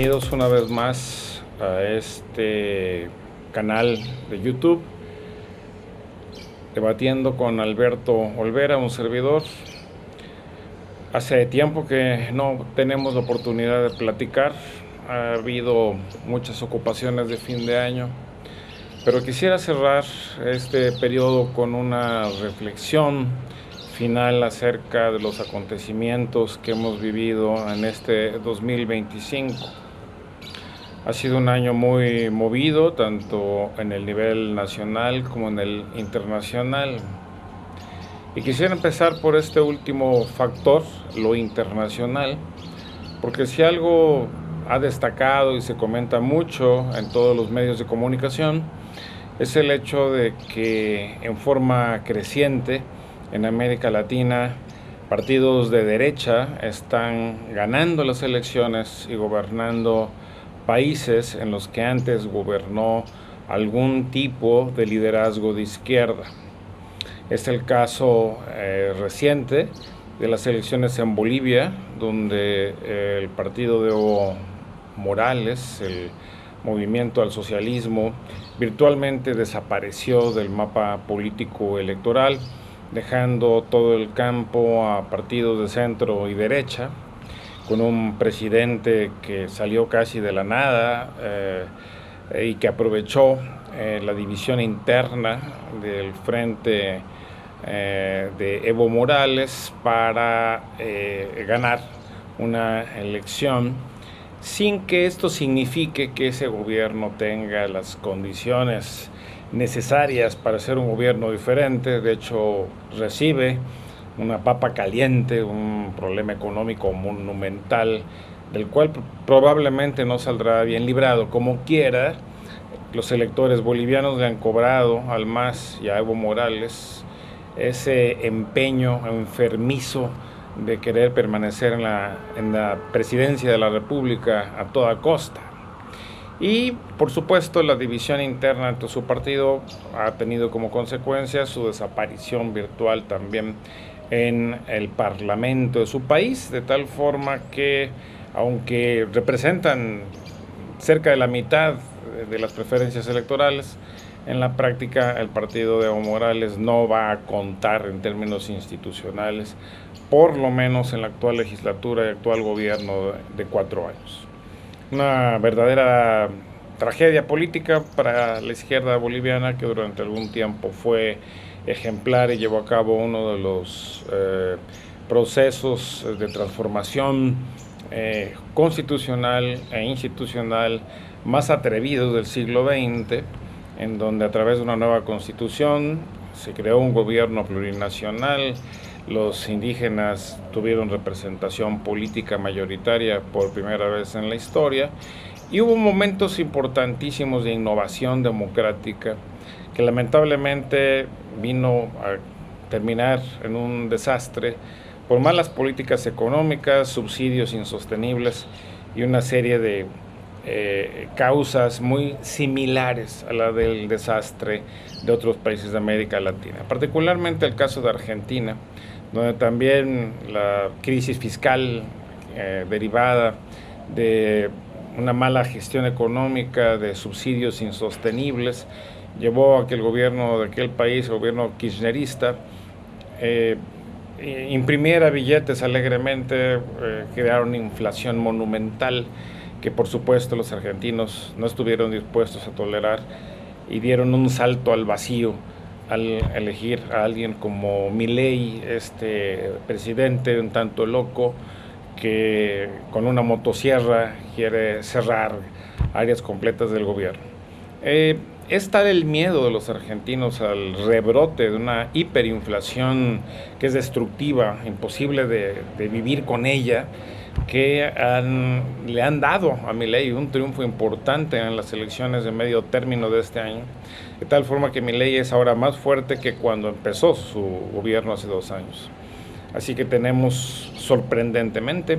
Bienvenidos una vez más a este canal de YouTube, debatiendo con Alberto Olvera, un servidor. Hace tiempo que no tenemos la oportunidad de platicar, ha habido muchas ocupaciones de fin de año, pero quisiera cerrar este periodo con una reflexión final acerca de los acontecimientos que hemos vivido en este 2025. Ha sido un año muy movido, tanto en el nivel nacional como en el internacional. Y quisiera empezar por este último factor, lo internacional, porque si algo ha destacado y se comenta mucho en todos los medios de comunicación, es el hecho de que en forma creciente en América Latina partidos de derecha están ganando las elecciones y gobernando países en los que antes gobernó algún tipo de liderazgo de izquierda. Es el caso reciente de las elecciones en Bolivia, donde el partido de Evo Morales, el movimiento al socialismo, virtualmente desapareció del mapa político electoral, dejando todo el campo a partidos de centro y derecha, con un presidente que salió casi de la nada y que aprovechó la división interna del frente de Evo Morales para ganar una elección, sin que esto signifique que ese gobierno tenga las condiciones necesarias para ser un gobierno diferente. De hecho, recibe una papa caliente, un problema económico monumental, del cual probablemente no saldrá bien librado. Como quiera, los electores bolivianos le han cobrado al MAS y a Evo Morales ese empeño enfermizo de querer permanecer en la presidencia de la República a toda costa. Y, por supuesto, la división interna entre su partido ha tenido como consecuencia su desaparición virtual también en el parlamento de su país, de tal forma que, aunque representan cerca de la mitad de las preferencias electorales, en la práctica el partido de Evo Morales no va a contar en términos institucionales, por lo menos en la actual legislatura y actual gobierno de 4 años. Una verdadera tragedia política para la izquierda boliviana, que durante algún tiempo fue ejemplar y llevó a cabo uno de los procesos de transformación constitucional e institucional más atrevidos del siglo XX, en donde a través de una nueva constitución se creó un gobierno plurinacional. Los indígenas tuvieron representación política mayoritaria por primera vez en la historia, y hubo momentos importantísimos de innovación democrática que lamentablemente vino a terminar en un desastre por malas políticas económicas, subsidios insostenibles y una serie de causas muy similares a la del desastre de otros países de América Latina, particularmente el caso de Argentina, donde también la crisis fiscal derivada de una mala gestión económica, de subsidios insostenibles, llevó a que el gobierno de aquel país, el gobierno kirchnerista, imprimiera billetes alegremente, crearon una inflación monumental que por supuesto los argentinos no estuvieron dispuestos a tolerar, y dieron un salto al vacío al elegir a alguien como Milei, este presidente un tanto loco que con una motosierra quiere cerrar áreas completas del gobierno. Es tal el miedo de los argentinos al rebrote de una hiperinflación que es destructiva, imposible de vivir con ella, que le han dado a Milei un triunfo importante en las elecciones de medio término de este año, de tal forma que Milei es ahora más fuerte que cuando empezó su gobierno hace 2 años. Así que tenemos sorprendentemente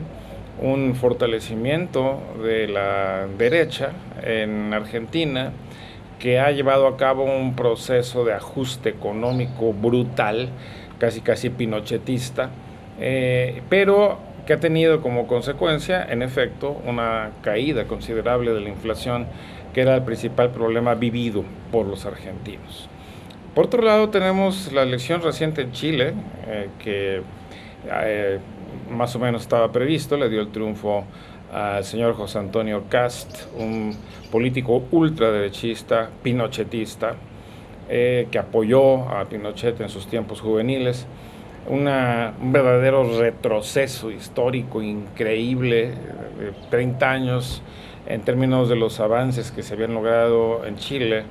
un fortalecimiento de la derecha en Argentina, que ha llevado a cabo un proceso de ajuste económico brutal, casi pinochetista, pero que ha tenido como consecuencia, en efecto, una caída considerable de la inflación, que era el principal problema vivido por los argentinos. Por otro lado, tenemos la elección reciente en Chile, que más o menos estaba previsto, le dio el triunfo al señor José Antonio Kast, un político ultraderechista, pinochetista, que apoyó a Pinochet en sus tiempos juveniles. Un verdadero retroceso histórico increíble de 30 años en términos de los avances que se habían logrado en Chile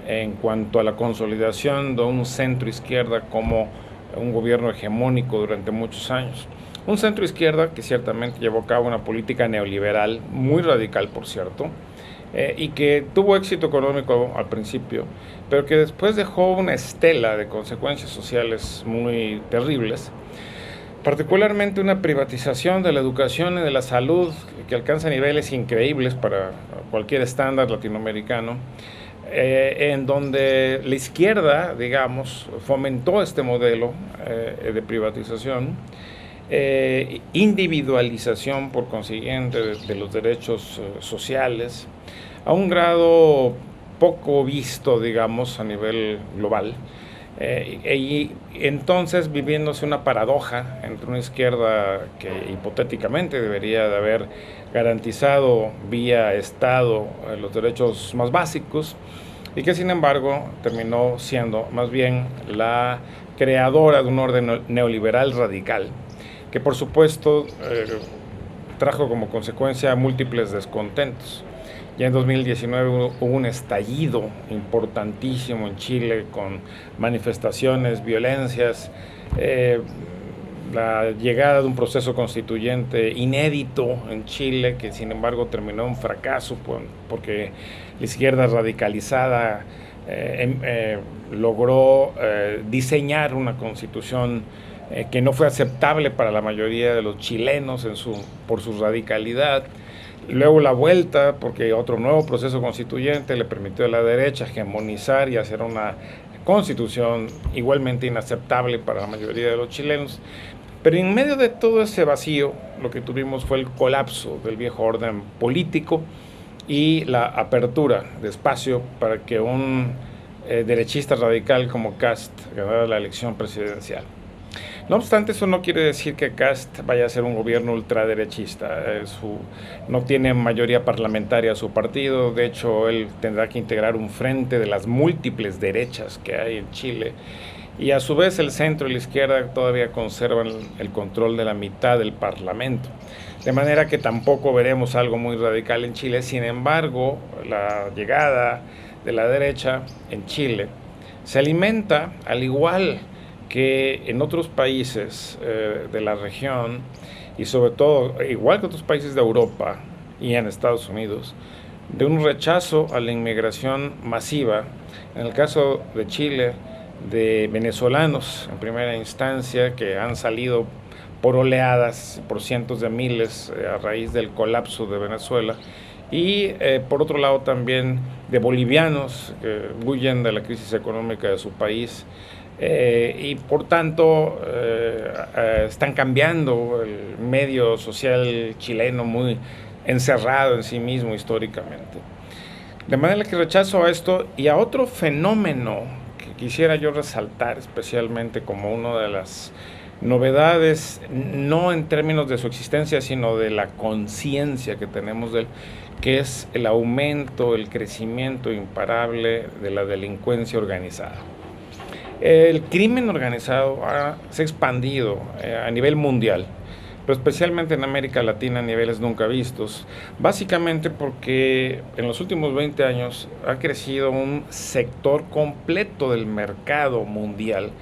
en cuanto a la consolidación de un centro izquierda como un gobierno hegemónico durante muchos años. Un centro izquierda que ciertamente llevó a cabo una política neoliberal muy radical, por cierto, y que tuvo éxito económico al principio, pero que después dejó una estela de consecuencias sociales muy terribles, particularmente una privatización de la educación y de la salud que alcanza niveles increíbles para cualquier estándar latinoamericano, en donde la izquierda, digamos, fomentó este modelo de privatización, individualización por consiguiente de los derechos sociales, a un grado poco visto, digamos, a nivel global, y entonces viviéndose una paradoja entre una izquierda que hipotéticamente debería de haber garantizado vía Estado los derechos más básicos, y que sin embargo terminó siendo más bien la creadora de un orden neoliberal radical, que por supuesto trajo como consecuencia múltiples descontentos. Ya en 2019 hubo un estallido importantísimo en Chile con manifestaciones, violencias, la llegada de un proceso constituyente inédito en Chile, que sin embargo terminó en un fracaso porque la izquierda radicalizada logró diseñar una constitución que no fue aceptable para la mayoría de los chilenos por su radicalidad. Luego la vuelta, porque otro nuevo proceso constituyente le permitió a la derecha hegemonizar y hacer una constitución igualmente inaceptable para la mayoría de los chilenos. Pero en medio de todo ese vacío, lo que tuvimos fue el colapso del viejo orden político y la apertura de espacio para que un derechista radical como Kast ganara la elección presidencial. No obstante, eso no quiere decir que Kast vaya a ser un gobierno ultraderechista. No tiene mayoría parlamentaria su partido. De hecho, él tendrá que integrar un frente de las múltiples derechas que hay en Chile. Y a su vez el centro y la izquierda todavía conservan el control de la mitad del Parlamento. De manera que tampoco veremos algo muy radical en Chile. Sin embargo, la llegada de la derecha en Chile se alimenta, al igual que en otros países de la región, y sobre todo, igual que otros países de Europa y en Estados Unidos, de un rechazo a la inmigración masiva, en el caso de Chile, de venezolanos en primera instancia, que han salido por oleadas, por cientos de miles a raíz del colapso de Venezuela, y por otro lado también de bolivianos que huyen de la crisis económica de su país, y por tanto están cambiando el medio social chileno, muy encerrado en sí mismo históricamente. De manera que rechazo a esto y a otro fenómeno que quisiera yo resaltar especialmente como una de las novedades, no en términos de su existencia, sino de la conciencia que tenemos de él, que es el aumento, el crecimiento imparable de la delincuencia organizada. El crimen organizado se ha expandido a nivel mundial, pero especialmente en América Latina a niveles nunca vistos, básicamente porque en los últimos 20 años ha crecido un sector completo del mercado mundial,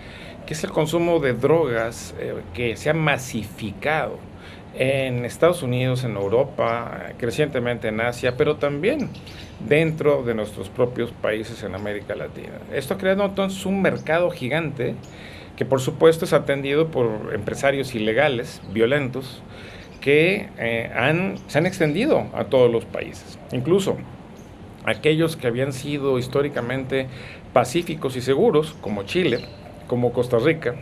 que es el consumo de drogas, que se ha masificado en Estados Unidos, en Europa, crecientemente en Asia, pero también dentro de nuestros propios países en América Latina. Esto ha creado entonces un mercado gigante que por supuesto es atendido por empresarios ilegales, violentos, que se han extendido a todos los países. Incluso aquellos que habían sido históricamente pacíficos y seguros, como Chile, como Costa Rica,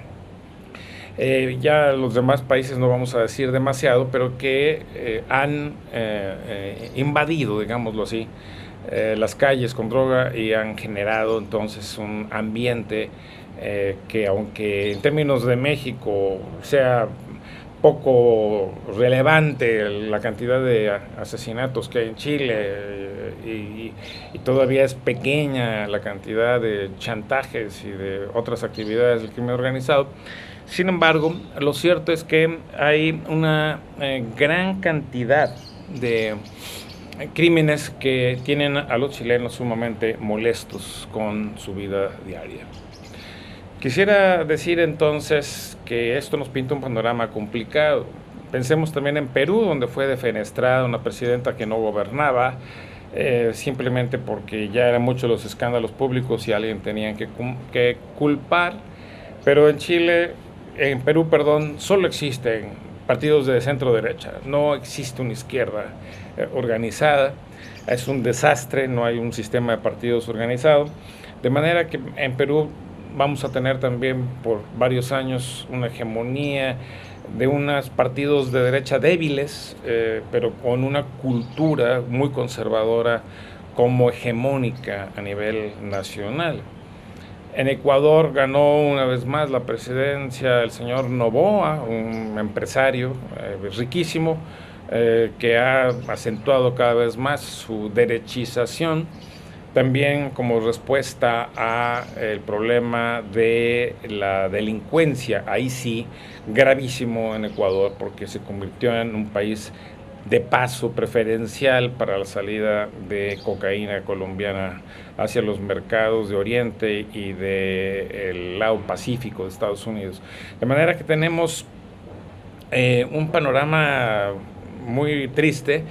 Ya los demás países no vamos a decir demasiado, pero que han invadido, digámoslo así, las calles con droga y han generado entonces un ambiente que, aunque en términos de México sea poco relevante la cantidad de asesinatos que hay en Chile, y todavía es pequeña la cantidad de chantajes y de otras actividades del crimen organizado. Sin embargo, lo cierto es que hay una gran cantidad de crímenes que tienen a los chilenos sumamente molestos con su vida diaria. Quisiera decir entonces que esto nos pinta un panorama complicado. Pensemos también en Perú, donde fue defenestrada una presidenta que no gobernaba, simplemente porque ya eran muchos los escándalos públicos y alguien tenían que culpar. Pero en Perú, perdón, solo existen partidos de centro derecha, no existe una izquierda organizada. Es un desastre, no hay un sistema de partidos organizado, de manera que en Perú vamos a tener también por varios años una hegemonía de unos partidos de derecha débiles, pero con una cultura muy conservadora como hegemónica a nivel nacional. En Ecuador ganó una vez más la presidencia el señor Noboa, un empresario riquísimo, que ha acentuado cada vez más su derechización, también como respuesta a el problema de la delincuencia, ahí sí, gravísimo en Ecuador, porque se convirtió en un país de paso preferencial para la salida de cocaína colombiana hacia los mercados de Oriente y del lado Pacífico de Estados Unidos. De manera que tenemos un panorama muy triste,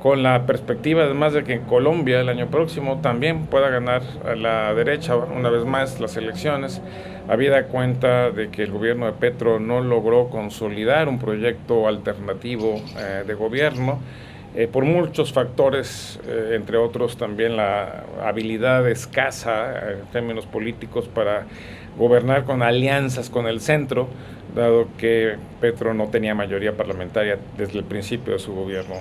con la perspectiva además de que en Colombia el año próximo también pueda ganar a la derecha una vez más las elecciones, habida cuenta de que el gobierno de Petro no logró consolidar un proyecto alternativo de gobierno, por muchos factores, entre otros también la habilidad escasa en términos políticos para gobernar con alianzas con el centro, dado que Petro no tenía mayoría parlamentaria desde el principio de su gobierno.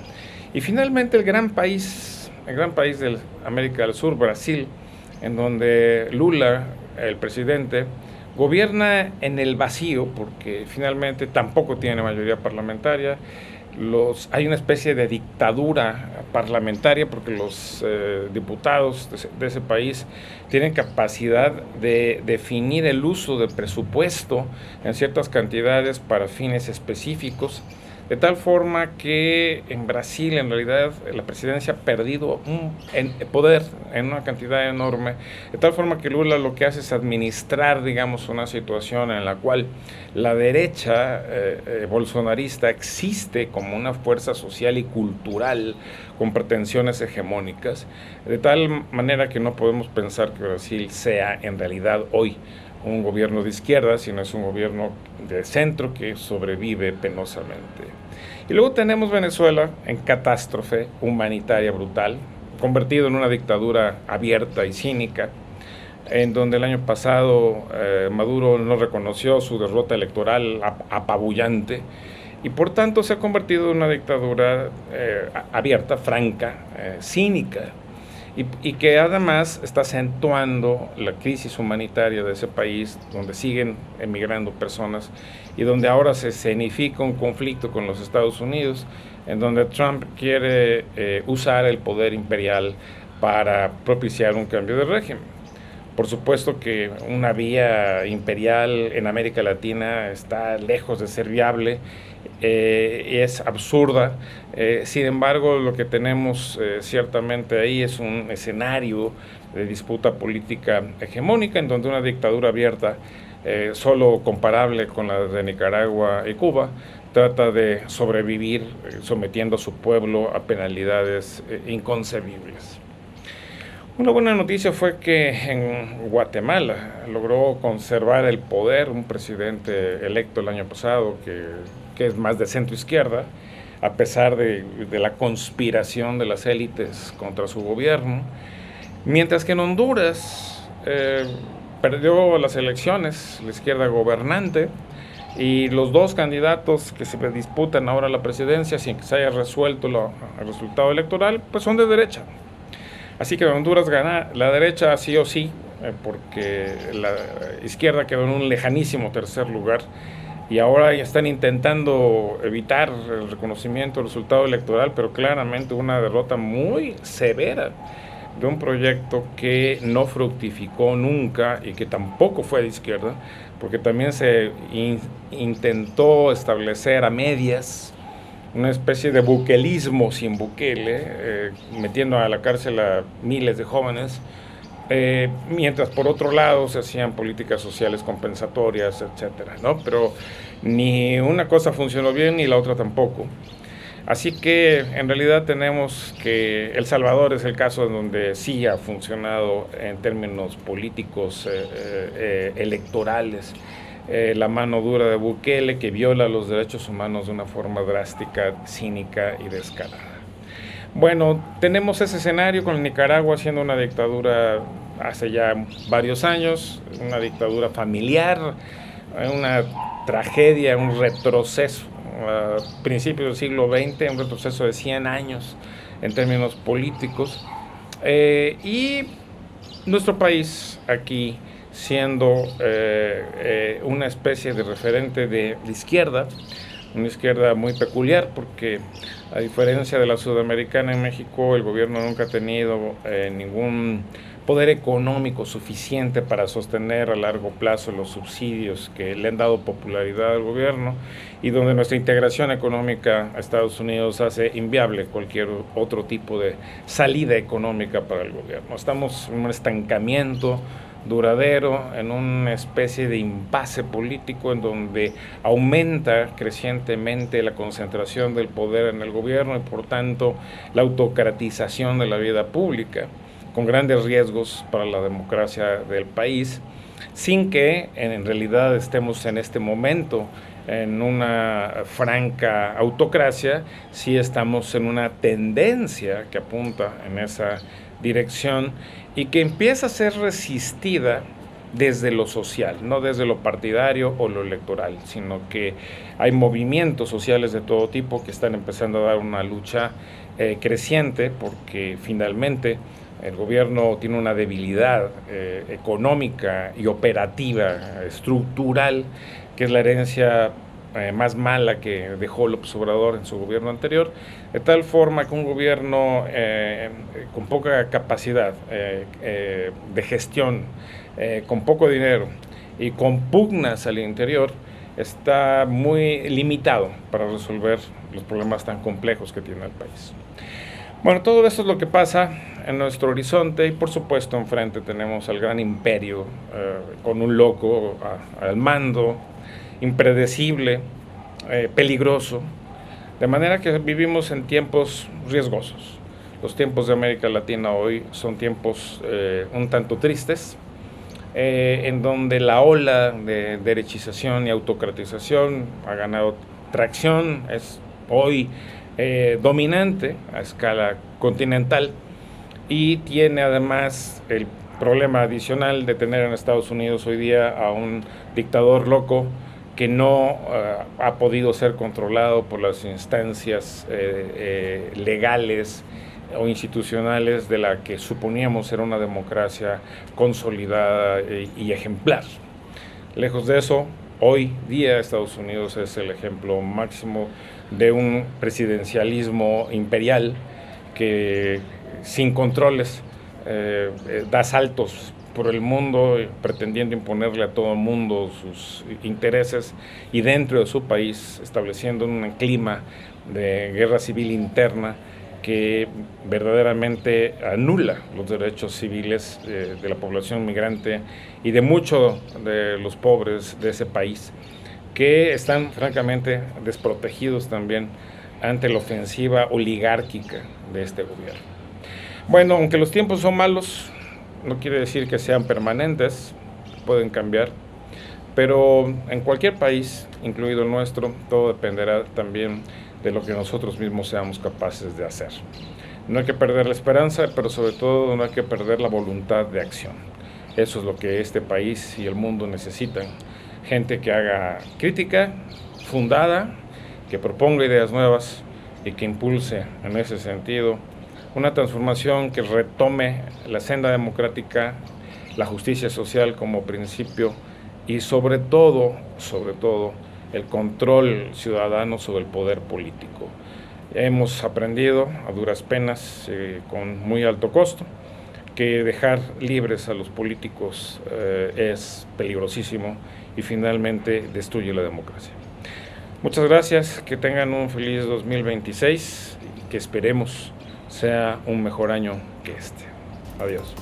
Y finalmente el gran país de América del Sur, Brasil, en donde Lula, el presidente, gobierna en el vacío porque finalmente tampoco tiene mayoría parlamentaria. Hay una especie de dictadura parlamentaria porque los diputados de ese país tienen capacidad de definir el uso del presupuesto en ciertas cantidades para fines específicos, de tal forma que en Brasil en realidad la presidencia ha perdido poder en una cantidad enorme, de tal forma que Lula lo que hace es administrar, digamos, una situación en la cual la derecha bolsonarista existe como una fuerza social y cultural con pretensiones hegemónicas, de tal manera que no podemos pensar que Brasil sea en realidad hoy un gobierno de izquierda, sino es un gobierno de centro que sobrevive penosamente. Y luego tenemos Venezuela en catástrofe humanitaria brutal, convertido en una dictadura abierta y cínica, en donde el año pasado Maduro no reconoció su derrota electoral apabullante y por tanto se ha convertido en una dictadura abierta, franca, cínica, y que además está acentuando la crisis humanitaria de ese país, donde siguen emigrando personas y donde ahora se escenifica un conflicto con los Estados Unidos, en donde Trump quiere usar el poder imperial para propiciar un cambio de régimen. Por supuesto que una vía imperial en América Latina está lejos de ser viable, y es absurda. Sin embargo, lo que tenemos ciertamente ahí es un escenario de disputa política hegemónica, en donde una dictadura abierta, solo comparable con la de Nicaragua y Cuba, trata de sobrevivir sometiendo a su pueblo a penalidades inconcebibles. Una buena noticia fue que en Guatemala logró conservar el poder un presidente electo el año pasado que es más de centro izquierda, a pesar de la conspiración de las élites contra su gobierno, mientras que en Honduras perdió las elecciones la izquierda gobernante, Y los dos candidatos que se disputan ahora la presidencia, sin que se haya resuelto el resultado electoral, pues son de derecha. Así que en Honduras gana la derecha sí o sí, porque la izquierda quedó en un lejanísimo tercer lugar y ahora ya están intentando evitar el reconocimiento del resultado electoral, pero claramente una derrota muy severa de un proyecto que no fructificó nunca y que tampoco fue de izquierda, porque también se intentó establecer a medias una especie de buquelismo sin Bukele, metiendo a la cárcel a miles de jóvenes, mientras por otro lado se hacían políticas sociales compensatorias, etcétera, ¿no? Pero ni una cosa funcionó bien ni la otra tampoco. Así que en realidad tenemos que El Salvador es el caso en donde sí ha funcionado en términos políticos, electorales, la mano dura de Bukele, que viola los derechos humanos de una forma drástica, cínica y descarada. Bueno, tenemos ese escenario con Nicaragua siendo una dictadura hace ya varios años, una dictadura familiar, una tragedia, un retroceso a principios del siglo XX, un retroceso de 100 años en términos políticos. Y nuestro país aquí siendo una especie de referente de izquierda, una izquierda muy peculiar porque a diferencia de la sudamericana en México, el gobierno nunca ha tenido ningún poder económico suficiente para sostener a largo plazo los subsidios que le han dado popularidad al gobierno y donde nuestra integración económica a Estados Unidos hace inviable cualquier otro tipo de salida económica para el gobierno. Estamos en un estancamiento duradero, en una especie de impasse político en donde aumenta crecientemente la concentración del poder en el gobierno y por tanto la autocratización de la vida pública, con grandes riesgos para la democracia del país, sin que en realidad estemos en este momento en una franca autocracia, sí estamos en una tendencia que apunta en esa dirección y que empieza a ser resistida desde lo social, no desde lo partidario o lo electoral, sino que hay movimientos sociales de todo tipo que están empezando a dar una lucha creciente porque finalmente el gobierno tiene una debilidad económica y operativa, estructural, que es la herencia más mala que dejó López Obrador en su gobierno anterior, de tal forma que un gobierno con poca capacidad de gestión, con poco dinero y con pugnas al interior, está muy limitado para resolver los problemas tan complejos que tiene el país. Bueno, todo eso es lo que pasa en nuestro horizonte y por supuesto enfrente tenemos al gran imperio con un loco al mando, impredecible, peligroso, de manera que vivimos en tiempos riesgosos. Los tiempos de América Latina hoy son tiempos un tanto tristes, en donde la ola de derechización y autocratización ha ganado tracción, es hoy dominante a escala continental y tiene además el problema adicional de tener en Estados Unidos hoy día a un dictador loco que no ha podido ser controlado por las instancias legales o institucionales de la que suponíamos ser una democracia consolidada y ejemplar. Lejos de eso, hoy día Estados Unidos es el ejemplo máximo de un presidencialismo imperial que sin controles da saltos por el mundo pretendiendo imponerle a todo el mundo sus intereses y dentro de su país estableciendo un clima de guerra civil interna que verdaderamente anula los derechos civiles de la población migrante y de muchos de los pobres de ese país que están francamente desprotegidos también ante la ofensiva oligárquica de este gobierno. Bueno, aunque los tiempos son malos, no quiere decir que sean permanentes, pueden cambiar, pero en cualquier país, incluido el nuestro, todo dependerá también de lo que nosotros mismos seamos capaces de hacer. No hay que perder la esperanza, pero sobre todo no hay que perder la voluntad de acción. Eso es lo que este país y el mundo necesitan gente que haga crítica fundada, que proponga ideas nuevas y que impulse en ese sentido una transformación que retome la senda democrática, la justicia social como principio y sobre todo, el control ciudadano sobre el poder político. Hemos aprendido a duras penas, con muy alto costo, que dejar libres a los políticos es peligrosísimo y finalmente destruye la democracia. Muchas gracias, que tengan un feliz 2026 y que esperemos sea un mejor año que este. Adiós.